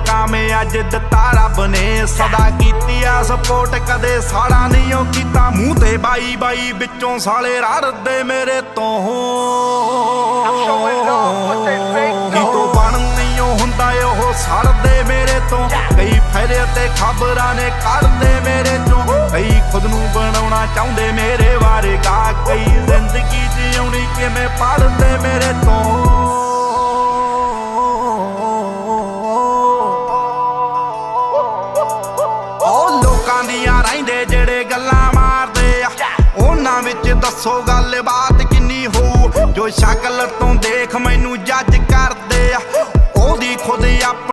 ਕਾਮੇ ਅੱਜ ਦਿੱਤਾ ਰੱਬ ਨੇ ਸਦਾ ਕੀਤੀ ਆ ਸਪੋਰਟ ਕਦੇ ਸਾੜਾ ਨਹੀਂ ਉਹ ਕੀਤਾ ਮੂੰਹ ਤੇ ਬਾਈ ਬਾਈ ਵਿੱਚੋਂ ਸਾਲੇ ਰੜਦੇ ਮੇਰੇ ਤੋਂ ਕਿਤੋਂ ਬਣ ਨਹੀਂ ਉਹ ਹੁੰਦਾ ਉਹ ਸੜਦੇ ਮੇਰੇ ਤੋਂ ਕਈ ਫਾਇਦੇ ਤੇ ਖਬਰਾਂ ਨੇ ਕੱਢਦੇ ਮੇਰੇ ਚੋਂ ਕਈ ਖੁਦ ਨੂੰ ਬਣਾਉਣਾ ਚਾਹੁੰਦੇ ਮੇਰੇ ਬਾਰੇ ਗਾ ਕਈ ਜ਼ਿੰਦਗੀ ਜਿਉਣੀ ਕਿਵੇਂ ਪੜਦੇ ਮੇਰੇ ਤੋਂ ਰਹਿੰਦੇ ਜਿਹੜੇ ਗੱਲਾਂ ਮਾਰਦੇ ਆ ਉਹਨਾਂ ਵਿੱਚ ਦੱਸੋ ਗੱਲਬਾਤ ਕਿੰਨੀ ਹੋਊ ਜੋ ਸ਼ਕਲ ਤੋਂ ਦੇਖ ਮੈਨੂੰ ਜੱਜ ਕਰਦੇ ਆ ਉਹਦੀ ਖੁਦ